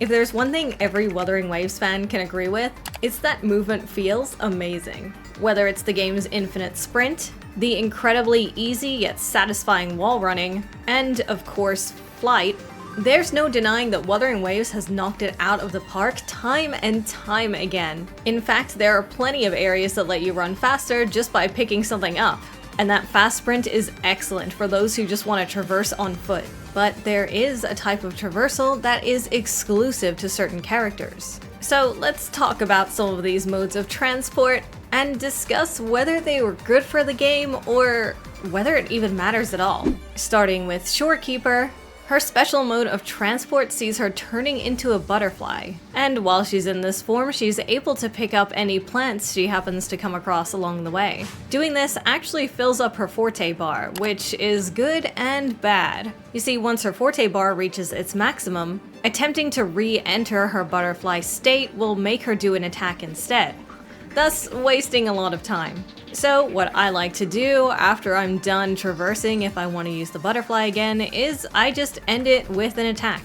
If there's one thing every Wuthering Waves fan can agree with, it's that movement feels amazing. Whether it's the game's infinite sprint, the incredibly easy yet satisfying wall running, and of course, flight, there's no denying that Wuthering Waves has knocked it out of the park time and time again. In fact, there are plenty of areas that let you run faster just by picking something up. And that fast sprint is excellent for those who just want to traverse on foot. But there is a type of traversal that is exclusive to certain characters. So let's talk about some of these modes of transport and discuss whether they were good for the game or whether it even matters at all. Starting with Shorekeeper. Her special mode of transport sees her turning into a butterfly, and while she's in this form, she's able to pick up any plants she happens to come across along the way. Doing this actually fills up her forte bar, which is good and bad. You see, once her forte bar reaches its maximum, attempting to re-enter her butterfly state will make her do an attack instead, thus wasting a lot of time. So what I like to do after I'm done traversing, if I want to use the butterfly again, is I just end it with an attack.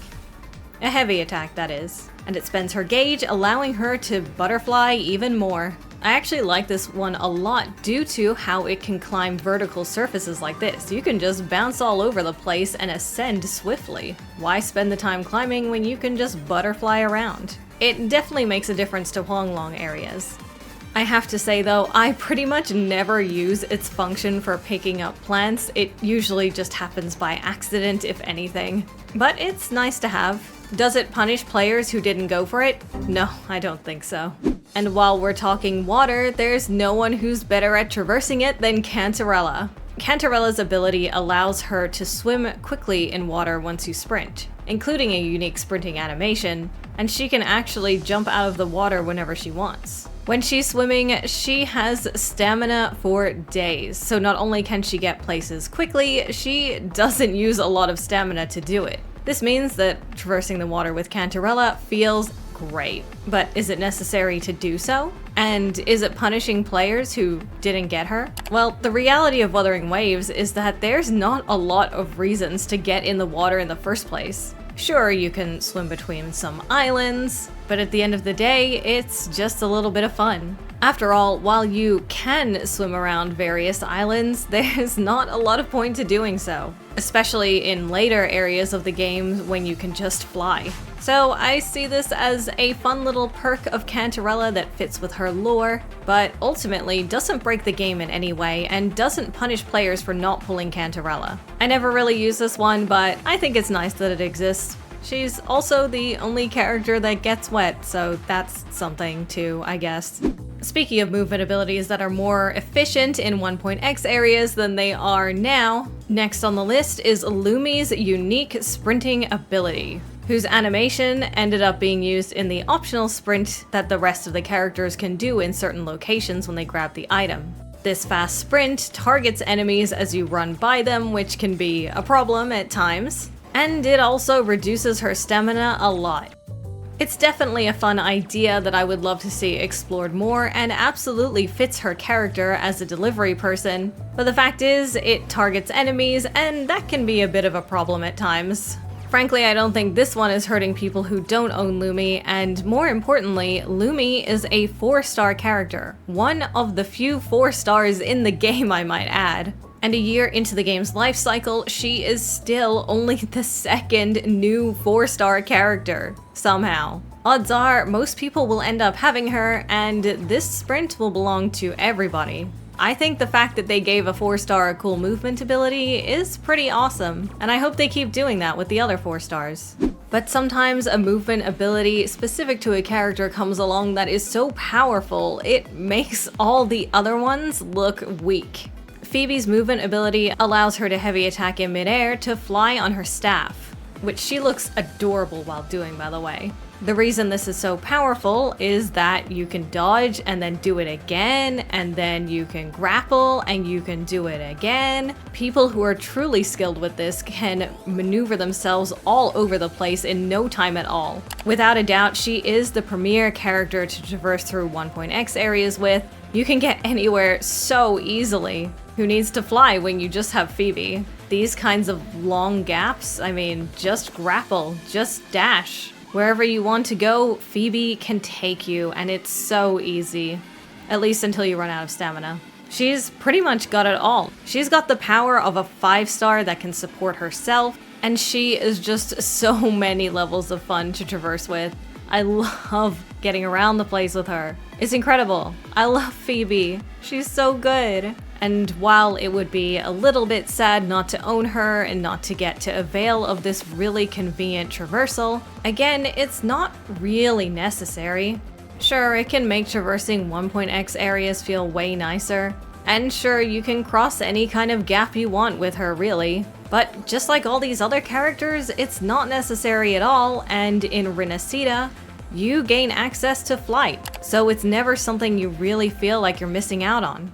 A heavy attack, that is. And it spends her gauge, allowing her to butterfly even more. I actually like this one a lot due to how it can climb vertical surfaces like this. You can just bounce all over the place and ascend swiftly. Why spend the time climbing when you can just butterfly around? It definitely makes a difference to Huanglong areas. I have to say though, I pretty much never use its function for picking up plants. It usually just happens by accident, if anything. But it's nice to have. Does it punish players who didn't go for it? No, I don't think so. And while we're talking water, there's no one who's better at traversing it than Camellya. Camelya's ability allows her to swim quickly in water once you sprint, including a unique sprinting animation, and she can actually jump out of the water whenever she wants. When she's swimming, she has stamina for days, so not only can she get places quickly, she doesn't use a lot of stamina to do it. This means that traversing the water with Camellya feels great, but is it necessary to do so? And is it punishing players who didn't get her? Well, the reality of Wuthering Waves is that there's not a lot of reasons to get in the water in the first place. Sure, you can swim between some islands, but at the end of the day, it's just a little bit of fun. After all, while you can swim around various islands, there's not a lot of point to doing so, especially in later areas of the game when you can just fly. So I see this as a fun little perk of Camellya that fits with her lore, but ultimately doesn't break the game in any way and doesn't punish players for not pulling Camellya. I never really use this one, but I think it's nice that it exists. She's also the only character that gets wet, so that's something too, I guess. Speaking of movement abilities that are more efficient in 1.x areas than they are now, next on the list is Lumi's unique sprinting ability, whose animation ended up being used in the optional sprint that the rest of the characters can do in certain locations when they grab the item. This fast sprint targets enemies as you run by them, which can be a problem at times, and it also reduces her stamina a lot. It's definitely a fun idea that I would love to see explored more and absolutely fits her character as a delivery person, but the fact is, it targets enemies and that can be a bit of a problem at times. Frankly, I don't think this one is hurting people who don't own Lumi, and more importantly, Lumi is a 4-star character. One of the few 4 stars in the game, I might add. And a year into the game's life cycle, she is still only the 2nd new 4-star character, somehow. Odds are, most people will end up having her, and this sprint will belong to everybody. I think the fact that they gave a 4-star a cool movement ability is pretty awesome, and I hope they keep doing that with the other 4 stars. But sometimes a movement ability specific to a character comes along that is so powerful, it makes all the other ones look weak. Phoebe's movement ability allows her to heavy attack in midair to fly on her staff, which she looks adorable while doing, by the way. The reason this is so powerful is that you can dodge and then do it again, and then you can grapple and you can do it again. People who are truly skilled with this can maneuver themselves all over the place in no time at all. Without a doubt, she is the premier character to traverse through 1.x areas with. You can get anywhere so easily. Who needs to fly when you just have Phoebe? These kinds of long gaps, I mean, just grapple, just dash. Wherever you want to go, Phoebe can take you, and it's so easy. At least until you run out of stamina. She's pretty much got it all. She's got the power of a 5-star that can support herself, and she is just so many levels of fun to traverse with. I love getting around the place with her. It's incredible. I love Phoebe. She's so good. And while it would be a little bit sad not to own her and not to get to avail of this really convenient traversal, again, it's not really necessary. Sure, it can make traversing 1.x areas feel way nicer. And sure, you can cross any kind of gap you want with her, really. But just like all these other characters, it's not necessary at all, and in Renacida, you gain access to flight, so it's never something you really feel like you're missing out on.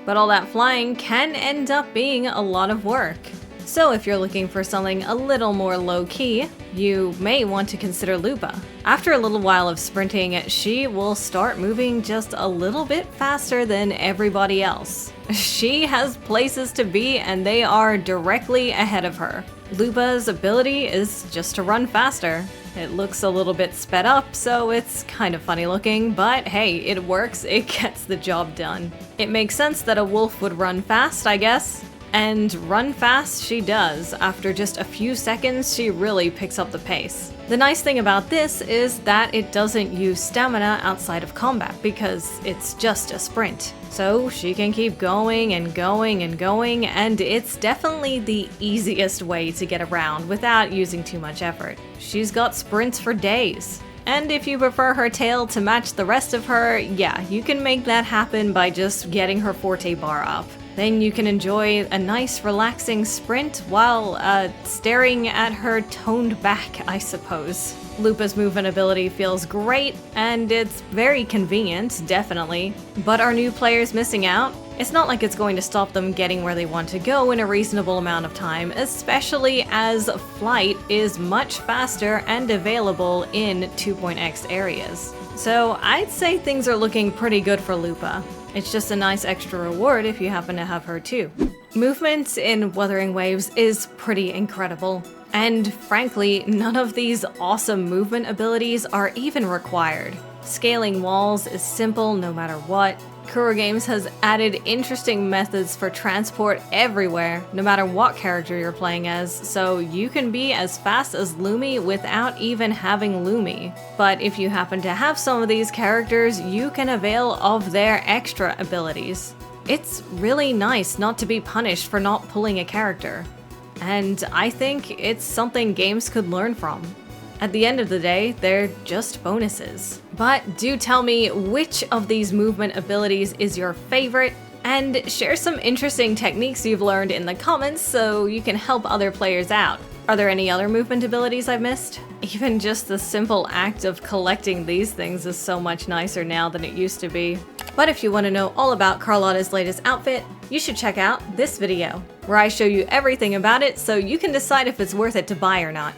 But all that flying can end up being a lot of work. So if you're looking for something a little more low-key, you may want to consider Lupa. After a little while of sprinting, she will start moving just a little bit faster than everybody else. She has places to be and they are directly ahead of her. Lupa's ability is just to run faster. It looks a little bit sped up, so it's kind of funny looking, but hey, it works, it gets the job done. It makes sense that a wolf would run fast, I guess. And run fast she does. After just a few seconds, she really picks up the pace. The nice thing about this is that it doesn't use stamina outside of combat because it's just a sprint. So she can keep going and going and going, and it's definitely the easiest way to get around without using too much effort. She's got sprints for days. And if you prefer her tail to match the rest of her, yeah, you can make that happen by just getting her forte bar up. Then you can enjoy a nice relaxing sprint while staring at her toned back, I suppose. Lupa's movement ability feels great, and it's very convenient, definitely. But are new players missing out? It's not like it's going to stop them getting where they want to go in a reasonable amount of time, especially as flight is much faster and available in 2.x areas. So I'd say things are looking pretty good for Lupa. It's just a nice extra reward if you happen to have her too. Movement in Wuthering Waves is pretty incredible. And frankly, none of these awesome movement abilities are even required. Scaling walls is simple no matter what. Kuro Games has added interesting methods for transport everywhere, no matter what character you're playing as, so you can be as fast as Lumi without even having Lumi. But if you happen to have some of these characters, you can avail of their extra abilities. It's really nice not to be punished for not pulling a character. And I think it's something games could learn from. At the end of the day, they're just bonuses. But do tell me which of these movement abilities is your favorite, and share some interesting techniques you've learned in the comments so you can help other players out. Are there any other movement abilities I've missed? Even just the simple act of collecting these things is so much nicer now than it used to be. But if you want to know all about Carlotta's latest outfit, you should check out this video, where I show you everything about it so you can decide if it's worth it to buy or not.